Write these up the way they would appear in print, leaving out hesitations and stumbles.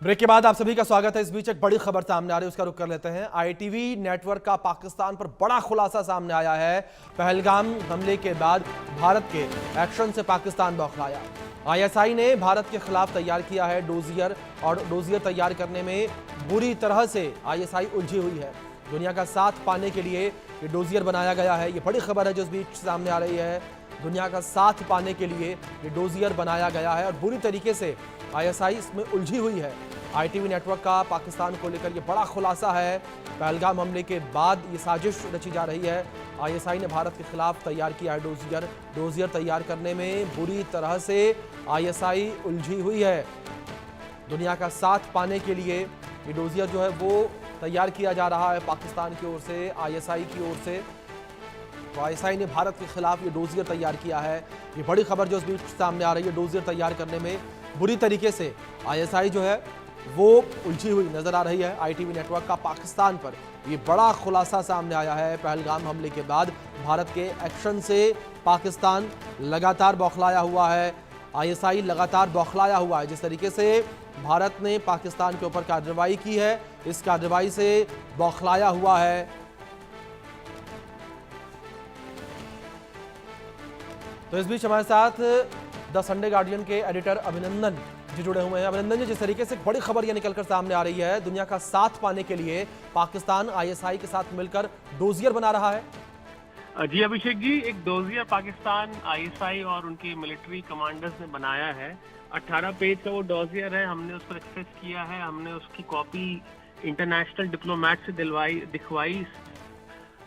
Break के बाद आप सभी का स्वागत है। इस बीच एक बड़ी खबर सामने आ रही है, उसका रुख कर लेते हैं। आईटीवी नेटवर्क का पाकिस्तान पर बड़ा खुलासा सामने आया है। पहलगाम हमले के बाद भारत के एक्शन से पाकिस्तान बौखलाया। आईएसआई ने भारत के खिलाफ तैयार किया है डोजियर, और डोजियर तैयार करने में बुरी तरह से आईएसआई उलझी हुई है। दुनिया का साथ पाने के लिए ये डोजियर बनाया गया है। ये बड़ी खबर है जो इस बीच सामने आ रही है। दुनिया का साथ पाने के लिए ये डोजियर बनाया गया है और बुरी तरीके से आईएसआई इसमें उलझी हुई है। आईटीवी नेटवर्क का पाकिस्तान को लेकर ये बड़ा खुलासा है। पहलगाम हमले के बाद ये साजिश रची जा रही है। आईएसआई ने भारत के खिलाफ तैयार किया है डोजियर तैयार करने में बुरी तरह से आईएसआई उलझी हुई है। दुनिया का साथ पाने के लिए ये डोजियर जो है वो तैयार किया जा रहा है पाकिस्तान की ओर से, आईएसआई की ओर से। तो आईएसआई ने भारत के खिलाफ ये डोजियर तैयार किया है। ये बड़ी खबर जो इस बीच सामने आ रही है, डोजियर तैयार करने में बुरी तरीके से आईएसआई जो है वो उलझी हुई नजर आ रही है। आईटीवी नेटवर्क का पाकिस्तान पर ये बड़ा खुलासा सामने आया है। पहलगाम हमले के बाद भारत के एक्शन से पाकिस्तान लगातार बौखलाया हुआ है। आईएसआई लगातार बौखलाया हुआ है। जिस तरीके से भारत ने पाकिस्तान के ऊपर कार्रवाई की है, इस कार्रवाई से बौखलाया हुआ है। तो इस बीच हमारे साथ द संडे गार्डियन के एडिटर अभिनंदन जी जुड़े हुए हैं। अभिनंदन जी, जिस तरीके से बड़ी खबर यह निकलकर सामने आ रही है, दुनिया का साथ पाने के लिए पाकिस्तान आईएसआई के साथ मिलकर डोजियर बना रहा है। जी अभिषेक जी, एक डोजियर पाकिस्तान आईएसआई और उनके मिलिट्री कमांडर्स ने बनाया है। 18 पेज का वो डोजियर है। हमने उस पर एक्सेस किया है। हमने उसकी कॉपी इंटरनेशनल डिप्लोमेट से दिखवाई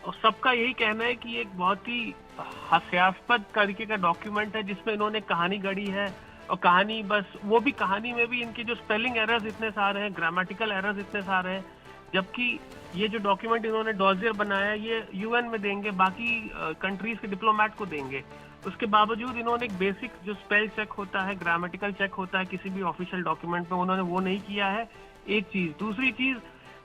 और सबका यही कहना है कि एक बहुत ही हास्यास्पद तरीके का डॉक्यूमेंट है जिसमें इन्होंने कहानी गढ़ी है। और कहानी बस वो भी, कहानी में भी इनके जो स्पेलिंग एरर्स इतने सारे हैं, ग्रामेटिकल एरर्स इतने सारे हैं, जबकि ये जो डॉक्यूमेंट इन्होंने डोजियर बनाया है ये यूएन में देंगे, बाकी कंट्रीज के डिप्लोमेट को देंगे। उसके बावजूद इन्होंने एक बेसिक जो स्पेल चेक होता है, ग्रामेटिकल चेक होता है किसी भी ऑफिशियल डॉक्यूमेंट में, उन्होंने वो नहीं किया है। एक चीज। दूसरी चीज,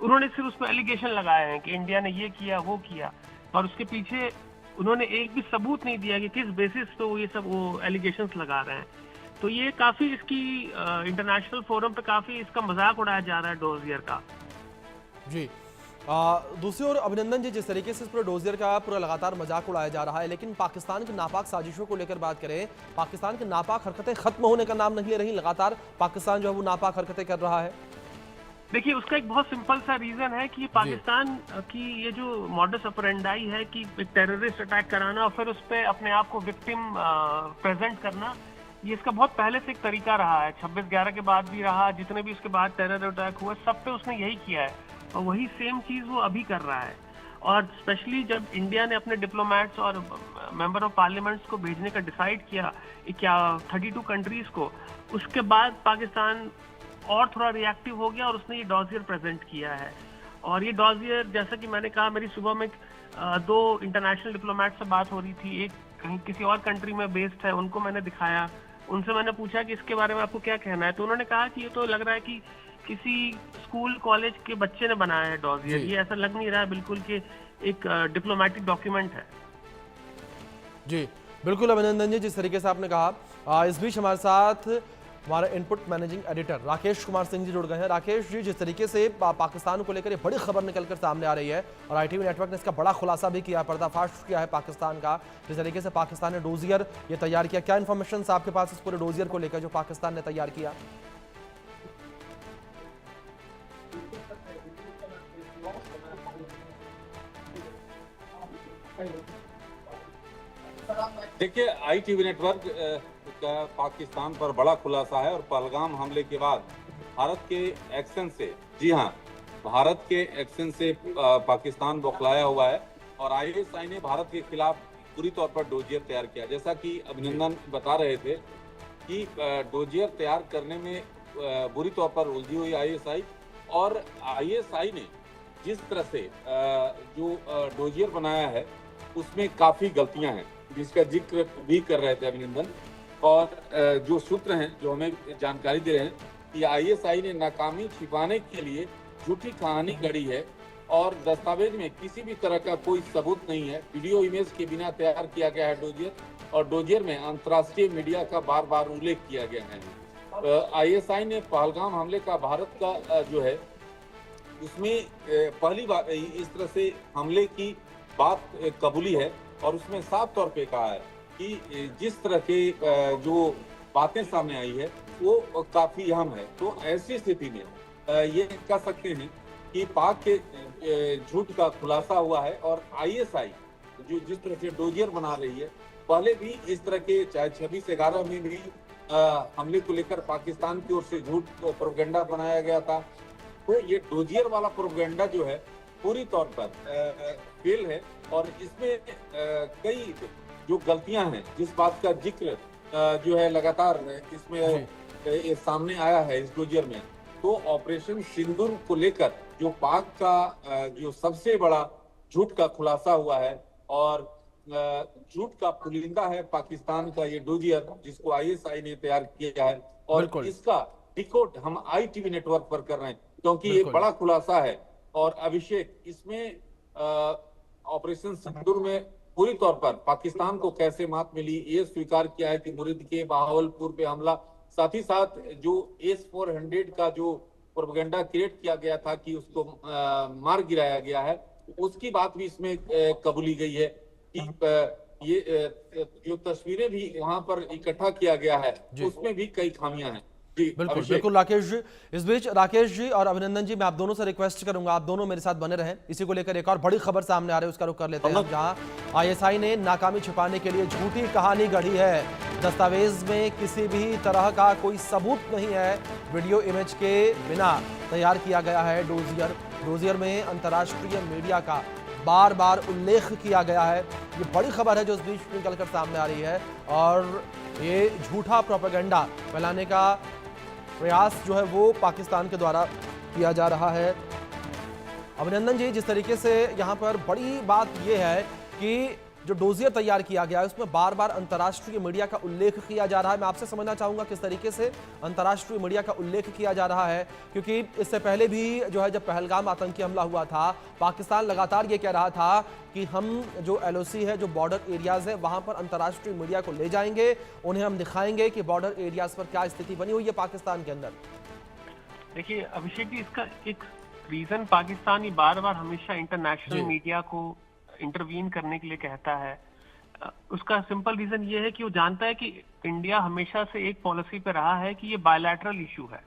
उन्होंने सिर्फ उसमें एलिगेशन लगाए हैं कि इंडिया ने ये किया वो किया, और उसके पीछे उन्होंने एक भी सबूत नहीं दिया कि किस बेसिस पे वो ये सब वो एलिगेशंस लगा रहे हैं। तो ये काफी इसकी इंटरनेशनल फोरम पे काफी इसका मजाक उड़ाया जा रहा है डोजियर का। जी दूसरी ओर अभिनंदन जी, जिस तरीके से इस पूरे डोजियर का पूरा लगातार मजाक उड़ाया जा रहा है, लेकिन पाकिस्तान की नापाक साजिशों को लेकर बात करें, पाकिस्तान की नापाक हरकतें खत्म होने का नाम नहीं ले रही। लगातार पाकिस्तान जो है वो नापाक हरकतें कर रहा है। देखिए, उसका एक बहुत सिंपल सा रीजन है कि पाकिस्तान की ये जो मॉडस ऑपरेंडाई है कि एक टेररिस्ट अटैक कराना और फिर उस पर अपने आप को विक्टिम प्रेजेंट करना, ये इसका बहुत पहले से एक तरीका रहा है। 26/11 के बाद भी रहा, जितने भी उसके बाद टेरर अटैक हुए सब पे उसने यही किया है, और वही सेम चीज वो अभी कर रहा है। और स्पेशली जब इंडिया ने अपने डिप्लोमेट्स और मेंबर ऑफ पार्लियामेंट्स को भेजने का डिसाइड किया, क्या 32 कंट्रीज को, उसके बाद पाकिस्तान और थोड़ा रिएक्टिव हो गया और उसने ये डोजियर प्रेजेंट किया है। और ये डोजियर, जैसा कि मैंने कहा, मेरी सुबह में 2 इंटरनेशनल डिप्लोमेट से बात हो रही थी, एक कहीं किसी और कंट्री में बेस्ड है, उनको मैंने दिखाया। उनसे मैंने पूछा कि इसके बारे में आपको क्या कहना है, तो उन्होंने कहा कि ये तो लग रहा है कि किसी स्कूल कॉलेज के बच्चे ने बनाया है डोजियर। ये ऐसा लग नहीं रहा है बिल्कुल कि एक डिप्लोमेटिक डॉक्यूमेंट है। जी बिल्कुल अभिनंदन जी, जिस तरीके से आपने कहा। इस बीच हमारे साथ हमारा input managing editor Rakesh Kumar Singh ji जुड़ गए हैं। राकेश जी, जिस तरीके से पाकिस्तान को लेकर ये बड़ी खबर निकलकर सामने आ रही है और आईटीवी नेटवर्क ने इसका बड़ा खुलासा भी किया, पर्दाफाश किया है पाकिस्तान का, जिस तरीके से पाकिस्तान ने डोजियर ये तैयार किया, क्या इन्फॉर्मेशन आपके पास इस पूरे डोजियर को लेकर जो पाकिस्तान ने तैयार किया? देखिए, आईटीवी नेटवर्क का पाकिस्तान पर बड़ा खुलासा है और पहलगाम हमले के बाद भारत के एक्शन से, जी हाँ, भारत के एक्शन से पाकिस्तान बौखलाया हुआ है और आईएसआई ने भारत के खिलाफ पूरी तौर पर डोजियर तैयार किया। जैसा कि अभिनंदन बता रहे थे कि डोजियर तैयार करने में बुरी तौर पर उलझी हुई आईएसआई, और आईएसआई ने जिस तरह से जो डोजियर बनाया है उसमें काफी गलतियां हैं, जिसका जिक्र भी कर रहे थे अभिनंदन। और जो सूत्र हैं जो हमें जानकारी दे रहे हैं कि आईएसआई ने नाकामी छिपाने के लिए झूठी कहानी गढ़ी है और दस्तावेज में किसी भी तरह का कोई सबूत नहीं है। वीडियो इमेज के बिना तैयार किया गया है डोजियर, और डोजियर में अंतर्राष्ट्रीय मीडिया का बार बार उल्लेख किया गया है। आईएसआई ने पहलगाम हमले का भारत का जो है उसमें पहली बार इस तरह से हमले की बात कबूली है और उसमें साफ तौर पे कहा है कि जिस तरह के जो बातें सामने आई है वो काफी अहम है। तो ऐसी स्थिति में ये कह सकते हैं कि पाक के झूठ का खुलासा हुआ है और आईएसआई जो जिस तरह से डोजियर बना रही है, पहले भी इस तरह के चाहे 26/11 में भी हमले को लेकर पाकिस्तान की ओर से झूठ प्रोपेगेंडा बनाया गया था। तो ये डोजियर वाला प्रोपेगेंडा जो है पूरी तौर पर फेल है और इसमें कई जो गलतियां हैं, जिस बात का जिक्र जो है लगातार इसमें ये सामने आया है इस डोजियर में, तो ऑपरेशन सिंदूर को लेकर जो पाक का जो सबसे बड़ा झूठ का खुलासा हुआ है और झूठ का पुलिंदा है पाकिस्तान का ये डोजियर जिसको आईएसआई ने तैयार किया है और इसका डिकोड हम ITV नेटवर्क पर कर रहे हैं क्योंकि ये बड़ा खुलासा है। और अभिषेक, इसमें ऑपरेशन सिंदूर में पूरी तौर पर पाकिस्तान को कैसे मात मिली ये स्वीकार किया है कि मुरीद के बहावलपुर पे हमला, साथ ही साथ जो S-400 का जो प्रोपेगेंडा क्रिएट किया गया था कि उसको मार गिराया गया है, उसकी बात भी इसमें कबूली गई है कि ये जो तस्वीरें भी वहां पर इकट्ठा किया गया है उसमें भी कई खामियां हैं। जी बिल्कुल बिल्कुल राकेश जी। इस बीच राकेश जी और अभिनंदन जी, मैं आप दोनों से रिक्वेस्ट करूंगा, आप दोनों मेरे साथ बने रहें। इसी को लेकर एक और बड़ी खबर सामने आ रही है, उसका रुख कर लेते हैं, जहां आईएसआई ने नाकामी छिपाने के लिए झूठी कहानी गढ़ी है। दस्तावेज में किसी भी तरह का कोई सबूत नहीं है, वीडियो इमेज के बिना तैयार किया गया है डोजियर। डोजियर में अंतर्राष्ट्रीय मीडिया का बार बार उल्लेख किया गया है। ये बड़ी खबर है जो इस बीच निकलकर सामने आ रही है और ये झूठा प्रोपेगेंडा फैलाने का प्रयास जो है वो पाकिस्तान के द्वारा किया जा रहा है। अभिनंदन जी, जिस तरीके से यहाँ पर बड़ी बात यह है कि जो डोजियर तैयार किया गया है उसमें बार बार अंतर्राष्ट्रीय मीडिया का उल्लेख किया जा रहा है। मैं आपसे समझना चाहूंगा किस तरीके से अंतर्राष्ट्रीय मीडिया का उल्लेख किया जा रहा है, क्योंकि इससे पहले भी जो है जब पहलगाम आतंकी हमला हुआ था, पाकिस्तान लगातार ये कह रहा था कि हम जो LOC है, जो बॉर्डर एरियाज है, वहां पर अंतर्राष्ट्रीय मीडिया को ले जाएंगे, उन्हें हम दिखाएंगे कि बॉर्डर एरियाज पर क्या स्थिति बनी हुई है पाकिस्तान के अंदर। देखिए अभिषेक जी, इसका एक रीजन पाकिस्तान बार बार हमेशा इंटरनेशनल मीडिया को इंटरवीन करने के लिए कहता है। उसका सिंपल रीजन ये है कि वो जानता है कि इंडिया हमेशा से एक पॉलिसी पे रहा है कि ये बायलैटरल इशू है,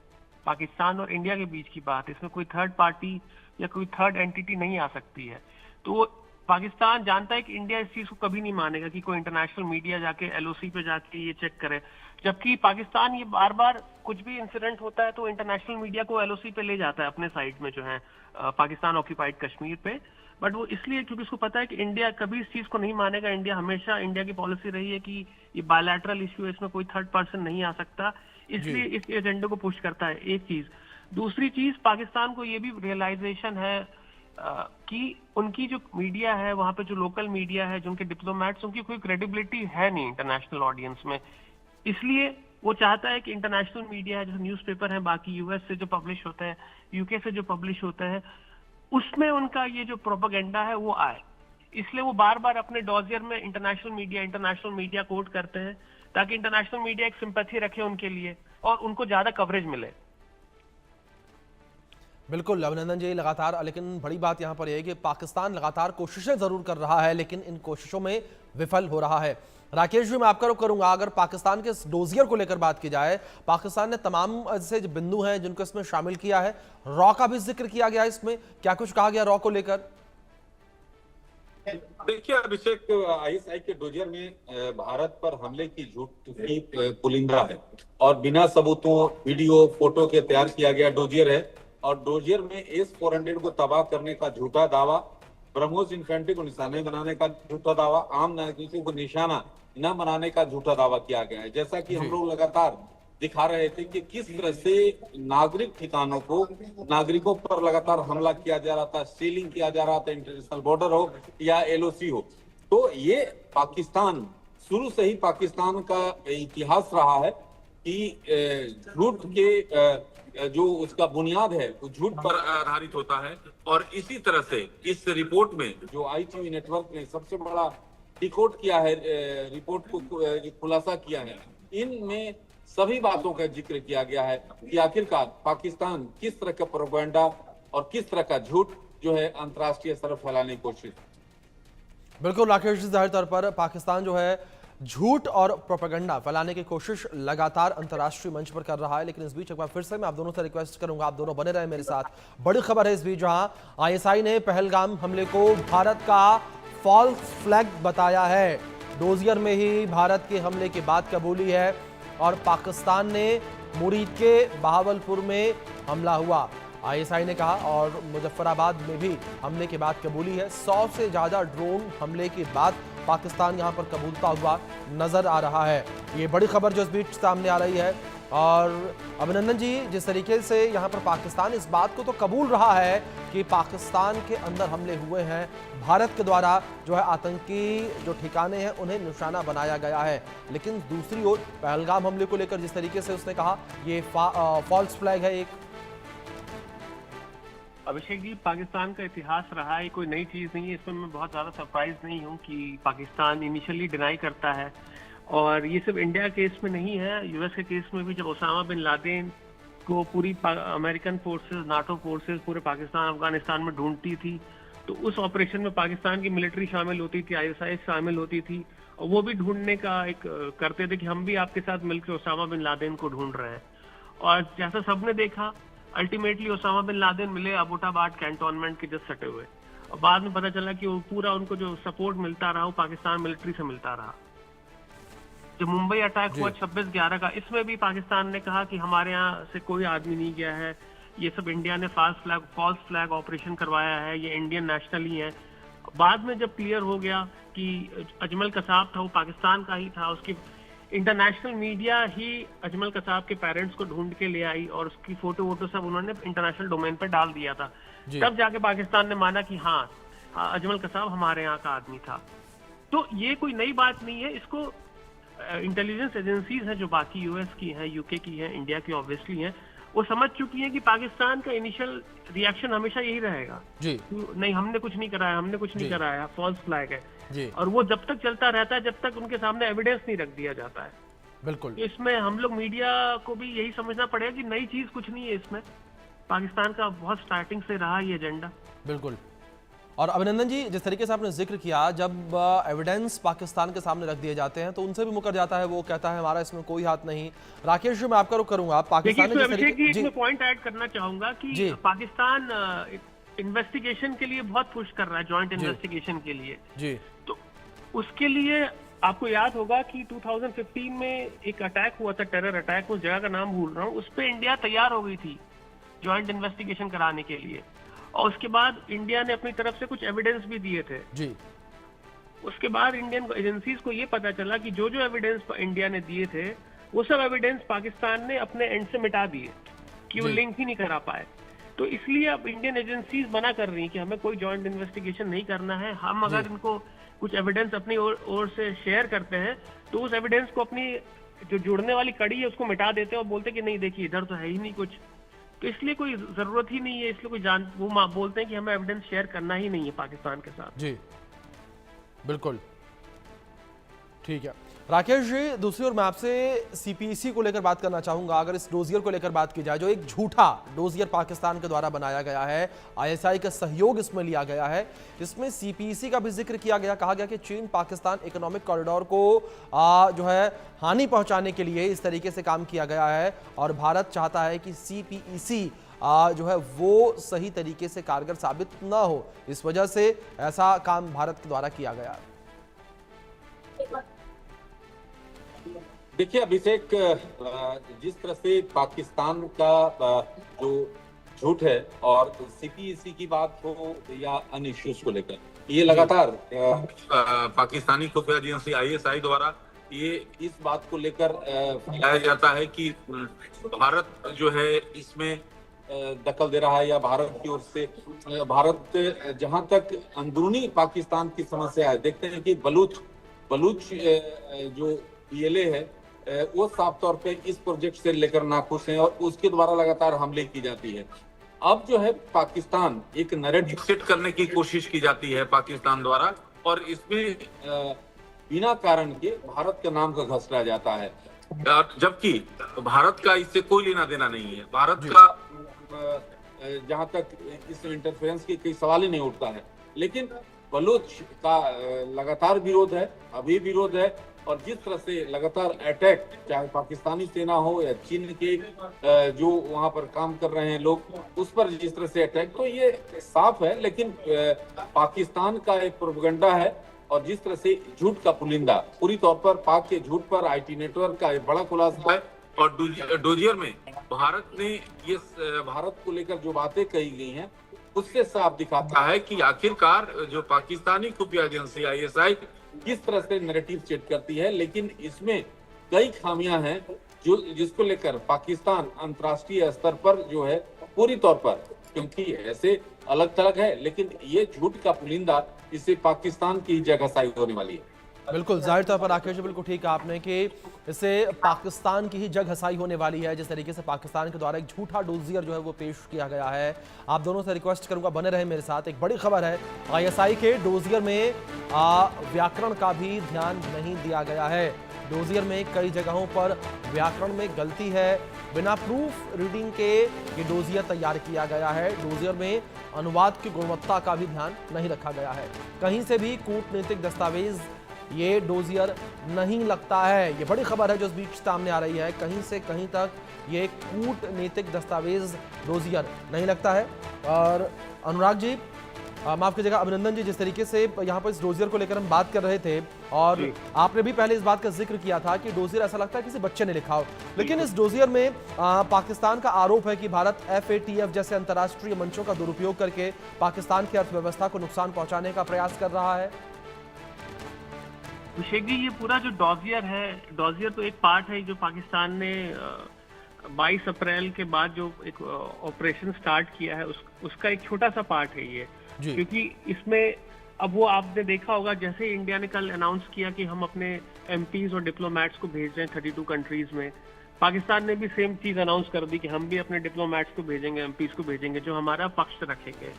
पाकिस्तान और इंडिया के बीच की बात, इसमें कोई थर्ड पार्टी या कोई थर्ड एंटिटी नहीं आ सकती है। तो पाकिस्तान जानता है कि इंडिया इस चीज को कभी नहीं मानेगा कि कोई इंटरनेशनल मीडिया जाके LOC पे जाके ये चेक करे, जबकि पाकिस्तान ये बार बार कुछ भी इंसिडेंट होता है तो इंटरनेशनल मीडिया को LOC पे ले जाता है अपने साइड में जो है पाकिस्तान ऑक्यूपाइड कश्मीर पे। बट वो इसलिए क्योंकि उसको पता है कि इंडिया कभी इस चीज को नहीं मानेगा। इंडिया की पॉलिसी रही है कि ये बायलैटरल इश्यू है, इसमें कोई थर्ड पर्सन नहीं आ सकता, इसलिए इस एजेंडे को पुश करता है। एक चीज। दूसरी चीज, पाकिस्तान को ये भी रियलाइजेशन है कि उनकी जो मीडिया है वहां पे, जो लोकल मीडिया है, जो उनके डिप्लोमेट्स, उनकी कोई क्रेडिबिलिटी है नहीं इंटरनेशनल ऑडियंस में। इसलिए वो चाहता है कि इंटरनेशनल मीडिया है, जैसे न्यूज़पेपर है बाकी US से जो पब्लिश होता है, UK से जो पब्लिश होता है, उसमें उनका ये जो प्रोपेगेंडा है वो आए। इसलिए वो बार बार अपने डोजियर में इंटरनेशनल मीडिया कोट करते हैं ताकि इंटरनेशनल मीडिया एक सिंपैथी रखे उनके लिए और उनको ज्यादा कवरेज मिले। बिल्कुल अभिनंदन जी, लगातार, लेकिन बड़ी बात यहाँ पर यह है कि पाकिस्तान लगातार कोशिशें जरूर कर रहा है लेकिन इन कोशिशों में विफल हो रहा है। राकेश जी, मैं आपका रुख करूंगा, अगर पाकिस्तान के डोजियर को लेकर बात की जाए, पाकिस्तान ने तमाम ऐसे जो बिंदु हैं जिनको इसमें शामिल किया है, रॉ का भी जिक्र किया गया है, इसमें क्या कुछ कहा गया रॉ को लेकर? देखिए अभिषेक, ISI के डोजियर में भारत पर हमले की झूठ की पुलिंदा है और बिना सबूतों, वीडियो, फोटो के तैयार किया गया डोजियर है और डोजियर में S-400 को तबाह करने का झूठा दावा, ब्रह्मोस इन्फेंट्री को निशाने बनाने का झूठा दावा, आम नागरिकों को निशाना न बनाने का झूठा दावा किया गया है। जैसा कि हम लोग लगातार दिखा रहे थे कि किस तरह से नागरिक ठिकानों को, नागरिकों पर लगातार हमला किया जा रहा था, सीलिंग किया जा रहा था, इंटरनेशनल बॉर्डर हो या LOC हो। तो ये पाकिस्तान, शुरू से ही पाकिस्तान का इतिहास रहा है कि झूठ के जो उसका बुनियाद है वो झूठ पर आधारित होता है। और इसी तरह से इस रिपोर्ट में जो ITV नेटवर्क ने सबसे बड़ा डिकोड किया है, रिपोर्ट को खुलासा किया है, इनमें सभी बातों का जिक्र किया गया है कि आखिरकार पाकिस्तान किस तरह का प्रोपेगेंडा और किस तरह का झूठ जो है अंतर्राष्ट्रीय स्तर पर फैलाने की कोशिश। बिल्कुल राकेश जी, जाहिर तौर पर पाकिस्तान जो है झूठ और प्रोपेगेंडा फैलाने की कोशिश लगातार अंतर्राष्ट्रीय मंच पर कर रहा है। लेकिन इस बीच एक बार फिर से मैं आप दोनों से रिक्वेस्ट करूंगा, आप दोनों बने रहे मेरे साथ। बड़ी खबर है इस बीच, जहां आईएसआई ने पहलगाम हमले को भारत का फॉल्स फ्लैग बताया है। डोजियर में ही भारत के हमले की बात कबूली है और पाकिस्तान ने मुरीद के बहावलपुर में हमला हुआ, आईएसआई ने कहा, और मुजफ्फराबाद में भी हमले की बात कबूली है। 100 से ज्यादा ड्रोन हमले के बाद पाकिस्तान यहां पर कबूलता हुआ नजर आ रहा है। ये बड़ी खबर जो इस बीच सामने आ रही है। और अभिनंदन जी, जिस तरीके से यहां पर पाकिस्तान इस बात को तो कबूल रहा है कि पाकिस्तान के अंदर हमले हुए हैं, भारत के द्वारा जो है आतंकी जो ठिकाने हैं उन्हें निशाना बनाया गया है, लेकिन दूसरी ओर पहलगाम हमले को लेकर जिस तरीके से उसने कहा ये फॉल्स फ्लैग है एक। अभिषेक जी, पाकिस्तान का इतिहास रहा है, कोई नई चीज नहीं है। इसमें मैं बहुत ज्यादा सरप्राइज नहीं हूँ कि पाकिस्तान इनिशियली डिनाई करता है। और ये सिर्फ इंडिया केस में नहीं है, यूएस के केस में भी जब ओसामा बिन लादेन को पूरी अमेरिकन फोर्सेस, नाटो फोर्सेस पूरे पाकिस्तान अफगानिस्तान में ढूंढती थी, तो उस ऑपरेशन में पाकिस्तान की मिलिट्री शामिल होती थी, आईएसआई शामिल होती थी, और वो भी ढूंढने का एक करते थे कि हम भी आपके साथ मिलकर ओसामा बिन लादेन को ढूंढ रहे हैं। और जैसा सबने देखा, अल्टीमेटली ओसामा बिन लादेन मिले अबोटाबाद कैंटोनमेंट के जस्ट सटे हुए, और बाद में पता चला कि वो पूरा उनको जो सपोर्ट मिलता रहा वो पाकिस्तान मिलिट्री से मिलता रहा। जो मुंबई अटैक हुआ 26/11 का, इसमें भी पाकिस्तान ने कहा कि हमारे यहाँ से कोई आदमी नहीं गया है, ये सब इंडिया ने फॉल्स फ्लैग ऑपरेशन करवाया है, ये इंडियन नेशनल ही है। बाद में जब क्लियर हो गया कि अजमल कसाब था वो पाकिस्तान का ही था, उसकी इंटरनेशनल मीडिया ही अजमल कसाब के पेरेंट्स को ढूंढ के ले आई और उसकी फोटो वोटो सब उन्होंने इंटरनेशनल डोमेन पर डाल दिया था। तब जाके पाकिस्तान ने माना कि हाँ, अजमल कसाब हमारे यहाँ का आदमी था। तो ये कोई नई बात नहीं है। इसको इंटेलिजेंस एजेंसीज हैं जो बाकी यूएस की हैं, यूके की हैं, इंडिया की ऑब्वियसली हैं, वो समझ चुकी हैं कि पाकिस्तान का इनिशियल रिएक्शन हमेशा यही रहेगा जी, नहीं हमने कुछ नहीं कराया, हमने कुछ नहीं कराया, फॉल्स फ्लैग है जी। और वो जब तक चलता रहता है जब तक उनके सामने एविडेंस नहीं रख दिया जाता है। बिल्कुल, इसमें हम लोग मीडिया को भी यही समझना पड़ेगा कि नई चीज कुछ नहीं है इसमें, पाकिस्तान का बहुत स्टार्टिंग से रहा ये एजेंडा। बिल्कुल। और अभिनंदन जी, जिस तरीके से आपने जिक्र किया, जब एविडेंस पाकिस्तान के सामने रख दिए जाते हैं तो उनसे भी मुकर जाता है, वो कहता है हमारा इसमें कोई हाथ नहीं। राकेश जी, मैं आपका रुख करूंगा। पाकिस्तान में पॉइंट ऐड करना चाहूंगा कि पाकिस्तान इन्वेस्टिगेशन के लिए बहुत पुश कर रहा है, जॉइंट इन्वेस्टिगेशन के लिए जी। तो उसके लिए आपको याद होगा कि 2015 में एक अटैक हुआ था, टेरर अटैक, उस जगह का नाम भूल रहा हूँ, उस पर इंडिया तैयार हो गई थी जॉइंट इन्वेस्टिगेशन कराने के लिए, और उसके बाद इंडिया ने अपनी तरफ से कुछ एविडेंस भी दिए थे जी। उसके बाद इंडियन एजेंसीज को ये पता चला कि जो जो एविडेंस इंडिया ने दिए थे वो सब एविडेंस पाकिस्तान ने अपने एंड से मिटा दिए, कि वो लिंक ही नहीं करा पाए। तो इसलिए अब इंडियन एजेंसीज मना कर रही हैं कि हमें कोई जॉइंट इन्वेस्टिगेशन नहीं करना है। हम अगर इनको कुछ एविडेंस अपनी ओर से शेयर करते हैं तो उस एविडेंस को अपनी जो जुड़ने वाली कड़ी है उसको मिटा देते हैं और बोलते हैं कि नहीं देखिए इधर तो है ही नहीं कुछ, तो इसलिए कोई जरूरत ही नहीं है, इसलिए कोई वो बोलते हैं कि हमें एविडेंस शेयर करना ही नहीं है पाकिस्तान के साथ जी। बिल्कुल ठीक है। राकेश जी, दूसरी ओर मैं आपसे सीपीसी को लेकर बात करना चाहूंगा। अगर इस डोजियर को लेकर बात की जाए, जो एक झूठा डोजियर पाकिस्तान के द्वारा बनाया गया है, आईएसआई का सहयोग इसमें लिया गया है, इसमें सीपीसी का भी जिक्र किया गया, कहा गया कि चीन पाकिस्तान इकोनॉमिक कॉरिडोर को जो है हानि पहुंचाने के लिए इस तरीके से काम किया गया है और भारत चाहता है कि सीपीईसी जो है वो सही तरीके से कारगर साबित ना हो, इस वजह से ऐसा काम भारत के द्वारा किया गया। देखिए अभिषेक, जिस तरह से पाकिस्तान का जो झूठ है और सीपीईसी की बात हो या अन्य इश्यूज को लेकर, ये लगातार पाकिस्तानी खुफिया एजेंसी आईएसआई द्वारा ये इस बात को लेकर फैलाया जाता है कि भारत जो है इसमें दखल दे रहा है, या भारत की ओर से भारत जहां तक अंदरूनी पाकिस्तान की समस्या है, देखते हैं कि बलूच जो पीएलए है वो साफ तौर पे इस प्रोजेक्ट से लेकर नाखुश हैं और उसके द्वारा लगातार हमले की जाती है। अब जो है पाकिस्तान एक नैरेटिव सेट करने की कोशिश की जाती है पाकिस्तान द्वारा, और इसमें बिना कारण के भारत के नाम का घसड़ा जाता है। जबकि भारत का इससे कोई लेना देना नहीं है। भारत का जहां तक इस इंटरफेरेंस की कोई सवाल ही नहीं उठता है। लेकिन बलूच का लगातार विरोध है, अभी विरोध है, और जिस तरह से लगातार अटैक, चाहे पाकिस्तानी सेना हो या चीन के जो वहां पर काम कर रहे हैं लोग, उस पर जिस तरह से अटैक, तो ये साफ है। लेकिन पाकिस्तान का एक प्रोपेगेंडा है, और जिस तरह से झूठ का पुलिंदा, पूरी तौर पर पाक के झूठ पर आईटी नेटवर्क का एक बड़ा खुलासा है। और डोजियर में भारत ने ये भारत को लेकर जो बातें कही गई हैं, उससे साफ दिखाता है कि आखिरकार जो पाकिस्तानी खुफिया एजेंसी आईएसआई किस तरह से नैरेटिव सेट करती है। लेकिन इसमें कई खामियां हैं जो जिसको लेकर पाकिस्तान अंतर्राष्ट्रीय स्तर पर जो है पूरी तौर पर, क्योंकि ऐसे अलग थलग है, लेकिन ये झूठ का पुलिंदा, इससे पाकिस्तान की जगहसाई होने वाली है। बिल्कुल, जाहिर तौर पर राकेश जी बिल्कुल ठीक कहा आपने कि इससे पाकिस्तान की ही जग हसाई होने वाली है। जिस तरीके से पाकिस्तान के द्वारा एक झूठा डोजियर जो है वो पेश किया गया है। आप दोनों से रिक्वेस्ट करूंगा बने रहे मेरे साथ। एक बड़ी खबर है, आईएसआई के डोजियर में व्याकरण का भी ध्यान नहीं दिया गया है। डोजियर में कई जगहों पर व्याकरण में गलती है। बिना प्रूफ रीडिंग के ये डोजियर तैयार किया गया है। डोजियर में अनुवाद की गुणवत्ता का भी ध्यान नहीं रखा गया है। कहीं से भी कूटनीतिक दस्तावेज ये डोजियर नहीं लगता है। ये बड़ी खबर है जो इस बीच सामने आ रही है। कहीं से कहीं तक ये कूटनीतिक दस्तावेज डोजियर नहीं लगता है। और अनुराग जी, माफ कीजिएगा, अभिनंदन जी, जिस तरीके से यहाँ पर इस डोजियर को लेकर हम बात कर रहे थे, और आपने भी पहले इस बात का जिक्र किया था कि डोजियर ऐसा लगता है किसी बच्चे ने लिखा हो। लेकिन इस डोजियर में पाकिस्तान का आरोप है कि भारत FATF जैसे अंतर्राष्ट्रीय मंचों का दुरुपयोग करके पाकिस्तान की अर्थव्यवस्था को नुकसान पहुंचाने का प्रयास कर रहा है। अभिषेक जी, ये पूरा जो डोजियर है, डोजियर तो एक पार्ट है जो पाकिस्तान ने 22 अप्रैल के बाद जो एक ऑपरेशन स्टार्ट किया है, उसका एक छोटा सा पार्ट है ये। क्योंकि इसमें अब वो आपने देखा होगा, जैसे इंडिया ने कल अनाउंस किया कि हम अपने MPs और डिप्लोमेट्स को भेज रहे हैं 32 कंट्रीज में, पाकिस्तान ने भी सेम चीज अनाउंस कर दी कि हम भी अपने डिप्लोमेट्स को भेजेंगे, MPs को भेजेंगे जो हमारा पक्ष रखेंगे।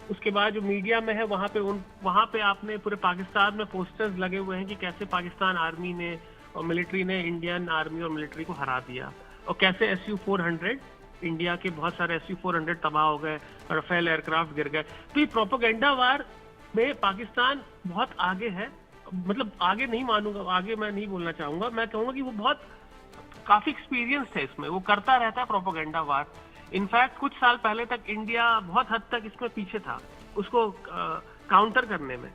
उसके बाद जो मीडिया में है वहां पे आपने पूरे पाकिस्तान में पोस्टर्स लगे हुए हैं कि कैसे पाकिस्तान आर्मी ने और मिलिट्री ने इंडियन आर्मी और मिलिट्री को हरा दिया, और कैसे SU-400 इंडिया के बहुत सारे SU-400 तबाह हो गए, राफेल एयरक्राफ्ट गिर गए। तो ये प्रोपेगेंडा वार में पाकिस्तान बहुत आगे है। मतलब आगे नहीं मानूंगा, आगे मैं नहीं बोलना चाहूंगा, मैं कहूंगा कि वो बहुत काफी एक्सपीरियंस्ड है इसमें, वो करता रहता है प्रोपेगेंडा वार। इनफैक्ट कुछ साल पहले तक इंडिया बहुत हद तक इसमें पीछे था उसको काउंटर करने में।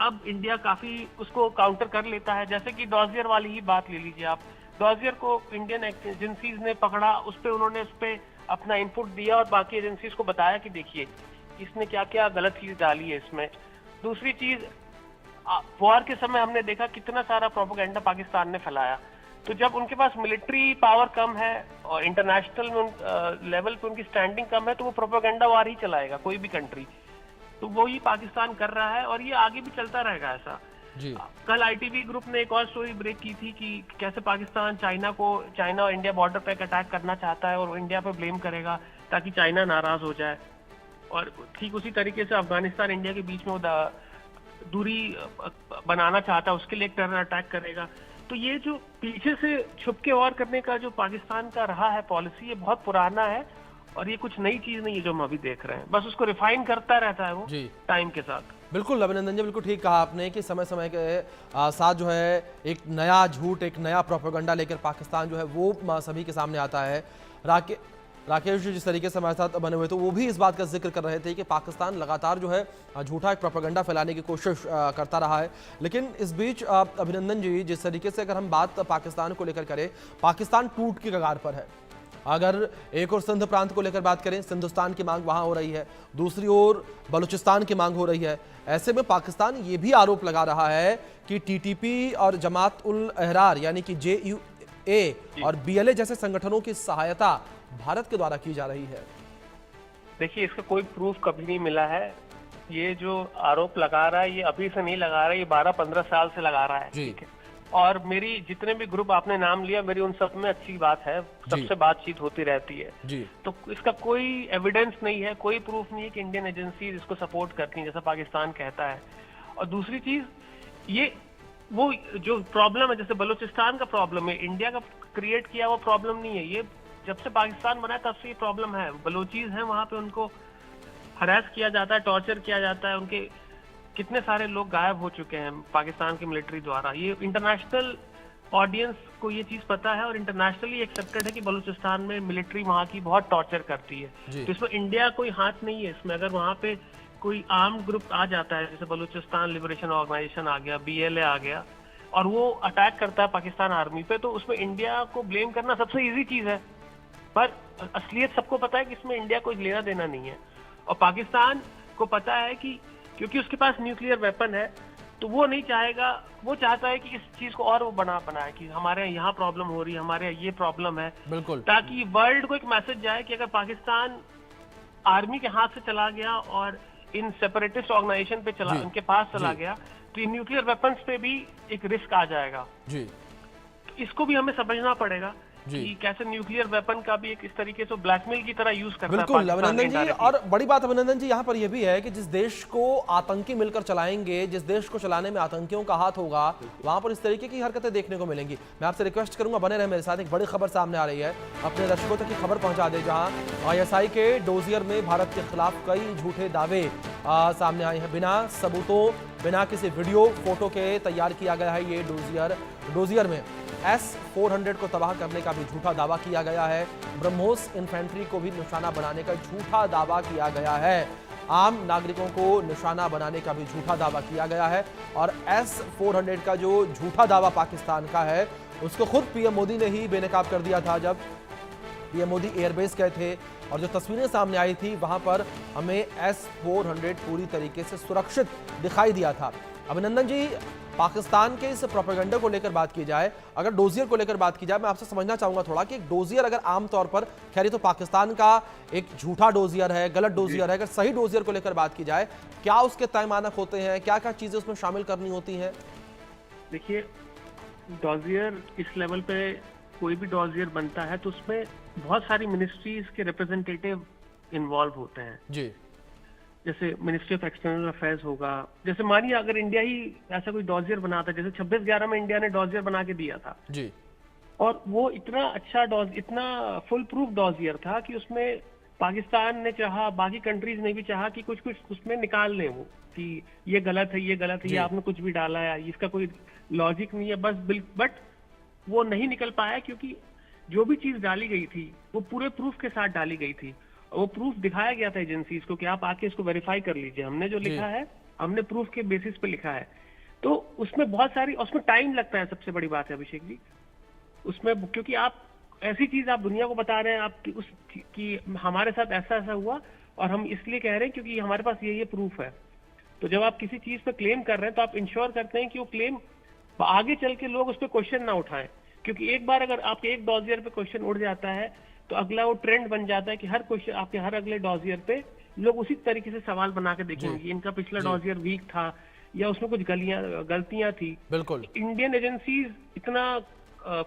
अब इंडिया काफी उसको काउंटर कर लेता है। जैसे कि डोजियर वाली ही बात ले लीजिए आप, डोजियर को इंडियन एजेंसीज ने पकड़ा, उन्होंने उस पर अपना इनपुट दिया और बाकी एजेंसीज को बताया कि देखिए इसने क्या क्या गलत चीज डाली है इसमें। दूसरी चीज, वॉर के समय हमने देखा कितना सारा प्रोपेगेंडा पाकिस्तान ने फैलाया। तो जब उनके पास मिलिट्री पावर कम है और इंटरनेशनल लेवल पे उनकी स्टैंडिंग कम है, तो वो प्रोपेगेंडा वार ही चलाएगा कोई भी कंट्री। तो वो ही पाकिस्तान कर रहा है और ये आगे भी चलता रहेगा ऐसा जी। कल ITV ग्रुप ने एक और स्टोरी ब्रेक की थी कि कैसे पाकिस्तान चाइना और इंडिया बॉर्डर पे अटैक करना चाहता है और वो इंडिया पे ब्लेम करेगा ताकि चाइना नाराज हो जाए। और ठीक उसी तरीके से अफगानिस्तान इंडिया के बीच में वो दूरी बनाना चाहता है, उसके लिए एक टेरर अटैक करेगा। तो ये जो पीछे से छुप के वार करने का जो पाकिस्तान का रहा है पॉलिसी, ये बहुत पुराना है और ये कुछ नई चीज नहीं है जो हम अभी देख रहे हैं, बस उसको रिफाइन करता रहता है वो टाइम के साथ। बिल्कुल अभिनंदन जी, बिल्कुल ठीक कहा आपने कि समय समय के साथ जो है एक नया झूठ, एक नया प्रोपेगेंडा लेकर पाकिस्तान जो है वो सभी के सामने आता है। राकेश जी जिस तरीके से हमारे साथ बने हुए थे वो भी इस बात का जिक्र कर रहे थे कि पाकिस्तान लगातार जो है झूठा एक प्रोपेगेंडा फैलाने की कोशिश करता रहा है। लेकिन इस बीच अभिनंदन जी, जिस तरीके से अगर हम बात पाकिस्तान को लेकर करें, पाकिस्तान टूट की कगार पर है। अगर एक और सिंध प्रांत को लेकर बात करें, सिंधुस्तान की मांग वहां हो रही है, दूसरी ओर बलूचिस्तान की मांग हो रही है। ऐसे में पाकिस्तान ये भी आरोप लगा रहा है कि TTP और जमात उल अहरार यानी कि JUA और BLA जैसे संगठनों की सहायता भारत के द्वारा की जा रही है। देखिए, इसका कोई प्रूफ कभी नहीं मिला है। ये जो आरोप लगा रहा है ये अभी से नहीं लगा रहा है, ये 12-15 साल से लगा रहा है। ठीक है। और मेरी जितने भी ग्रुप आपने नाम लिया, मेरी उन सब में अच्छी बात है, सबसे बातचीत होती रहती है जी। तो इसका कोई एविडेंस नहीं है, कोई प्रूफ नहीं है कि इंडियन एजेंसी इसको सपोर्ट करती है जैसा पाकिस्तान कहता है। और दूसरी चीज, ये वो जो प्रॉब्लम है, जैसे बलूचिस्तान का प्रॉब्लम है, इंडिया का क्रिएट किया वो प्रॉब्लम नहीं है। ये जब से पाकिस्तान बना है तब से ये प्रॉब्लम है। बलोचीज हैं वहाँ पे, उनको हरास किया जाता है, टॉर्चर किया जाता है, उनके कितने सारे लोग गायब हो चुके हैं पाकिस्तान की मिलिट्री द्वारा। ये इंटरनेशनल ऑडियंस को ये चीज पता है और इंटरनेशनली एक्सेप्टेड है कि बलूचिस्तान में मिलिट्री वहाँ की बहुत टॉर्चर करती है। तो इसमें इंडिया कोई हाथ नहीं है इसमें। अगर वहाँ पे कोई आर्म्ड ग्रुप आ जाता है, जैसे बलूचिस्तान लिबरेशन ऑर्गेनाइजेशन आ गया, BLA आ गया, और वो अटैक करता है पाकिस्तान आर्मी पे, तो उसमें इंडिया को ब्लेम करना सबसे इजी चीज है। पर असलियत सबको पता है कि इसमें इंडिया कोई लेना देना नहीं है। और पाकिस्तान को पता है कि क्योंकि उसके पास न्यूक्लियर वेपन है, तो वो नहीं चाहेगा, वो चाहता है कि इस चीज को और वो बनाए कि हमारे यहाँ प्रॉब्लम हो रही है, हमारे यहाँ ये प्रॉब्लम है, बिल्कुल, ताकि वर्ल्ड को एक मैसेज जाए कि अगर पाकिस्तान आर्मी के हाथ से चला गया और इन सेपरेटिस्ट ऑर्गेनाइजेशन पे चला, उनके पास चला गया, तो इन न्यूक्लियर वेपन्स पे भी एक रिस्क आ जाएगा जी। तो इसको भी हमें समझना पड़ेगा कि कैसे न्यूक्लियर वेपन का भी एक इस तरीके से ब्लैकमेल की तरह यूज करता है। बिल्कुल अभिनंदन जी, और बड़ी बात अभिनंदन जी यहाँ पर यह भी है कि जिस देश को आतंकी मिलकर चलाएंगे, जिस देश को चलाने में आतंकियों का हाथ होगा, वहां पर इस तरीके की हरकतें देखने को मिलेंगी। मैं आपसे रिक्वेस्ट करूंगा बने रहे मेरे साथ, एक बड़ी खबर सामने आ रही है, अपने दर्शकों तक की खबर पहुंचा दे, जहां ISI के डोजियर में भारत के खिलाफ कई झूठे दावे सामने आए हैं। बिना सबूतों, बिना किसी वीडियो फोटो के तैयार किया गया है ये डोजियर में S-400 को तबाह करने का भी झूठा दावा किया गया है। ब्रह्मोस इन्फेंट्री को भी निशाना बनाने का झूठा दावा किया गया है। आम नागरिकों को निशाना बनाने का भी झूठा दावा किया गया है। और S-400 का जो झूठा दावा पाकिस्तान का है, उसको खुद PM मोदी ने ही बेनकाब कर दिया था। जब PM मोदी एयरबेस गए थे और जो तस्वीरें सामने आई थी, वहां पर हमें S-400 पूरी तरीके से सुरक्षित दिखाई दिया था। अभिनंदन जी, पाकिस्तान के इस प्रोपेगेंडा को लेकर बात की जाए, अगर डोजियर को लेकर बात की जाए, मैं आपसे समझना चाहूंगा थोड़ा कि एक डोजियर अगर आमतौर पर, खैर ये तो पाकिस्तान का एक झूठा डोजियर है, गलत डोजियर है, अगर सही डोजियर को लेकर बात की जाए, क्या उसके तय मानक होते हैं, क्या क्या चीजें उसमें शामिल करनी होती हैं? देखिए, डोजियर इस लेवल पे कोई भी डोजियर बनता है तो उसमें बहुत सारी मिनिस्ट्रीज के रिप्रेजेंटेटिव इन्वॉल्व होते हैं जी। जैसे मिनिस्ट्री ऑफ एक्सटर्नल अफेयर्स होगा, जैसे मानिए अगर इंडिया ही ऐसा कोई डोजियर बनाता, जैसे 26/11 में इंडिया ने डोजियर बना के दिया था जी, और वो इतना अच्छा इतना फुल प्रूफ डोजियर था कि उसमें पाकिस्तान ने चाहा, बाकी कंट्रीज ने भी चाहा कि कुछ उसमें निकाल लें वो, कि ये गलत है, ये गलत है, ये आपने कुछ भी डाला है, इसका कोई लॉजिक नहीं है, बट वो नहीं निकल पाया, क्योंकि जो भी चीज डाली गई थी वो पूरे प्रूफ के साथ डाली गई थी। वो प्रूफ दिखाया गया था एजेंसीज को कि आप आके इसको वेरीफाई कर लीजिए, हमने जो लिखा है हमने प्रूफ के बेसिस पे लिखा है। तो उसमें बहुत सारी, उसमें टाइम लगता है, सबसे बड़ी बात है अभिषेक जी उसमें, क्योंकि आप ऐसी चीज आप दुनिया को बता रहे हैं आप कि हमारे साथ ऐसा ऐसा हुआ और हम इसलिए कह रहे हैं क्योंकि हमारे पास ये प्रूफ है। तो जब आप किसी चीज पे क्लेम कर रहे हैं तो आप इंश्योर करते हैं कि वो क्लेम आगे चल के लोग उस पर क्वेश्चन ना उठाएं, क्योंकि एक बार अगर आपके एक डोजियर पे क्वेश्चन उठ जाता है तो अगला वो ट्रेंड बन जाता है कि हर क्वेश्चन आपके हर अगले डोजियर पे लोग उसी तरीके से सवाल बना के देखेंगे, इनका पिछला डोजियर वीक था या उसमें कुछ गलतियां थी। बिल्कुल, इंडियन एजेंसीज इतना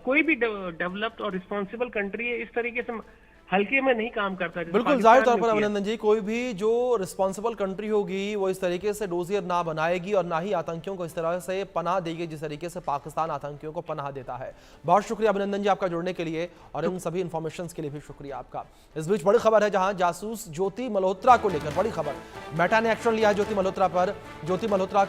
कोई भी डेवलप्ड और रिस्पॉन्सिबल कंट्री है, इस तरीके से हल्के में नहीं काम करता। बिल्कुल, जाहिर तौर पर अभिनंदन जी, कोई भी जो रिस्पॉन्सिबल कंट्री होगी वो इस तरीके से डोजियर ना बनाएगी और ना ही आतंकियों को इस तरह से पनाह देगी जिस तरीके से पाकिस्तान आतंकियों को पनाह देता है। बहुत शुक्रिया अभिनंदन जी आपका जुड़ने के लिए, और इन सभी इन्फॉर्मेशन के लिए भी शुक्रिया आपका। इस बीच बड़ी खबर है, जहां जासूस ज्योति मल्होत्रा को लेकर बड़ी खबर, मेटा ने एक्शन लिया है ज्योति मल्होत्रा पर। ज्योति मल्होत्रा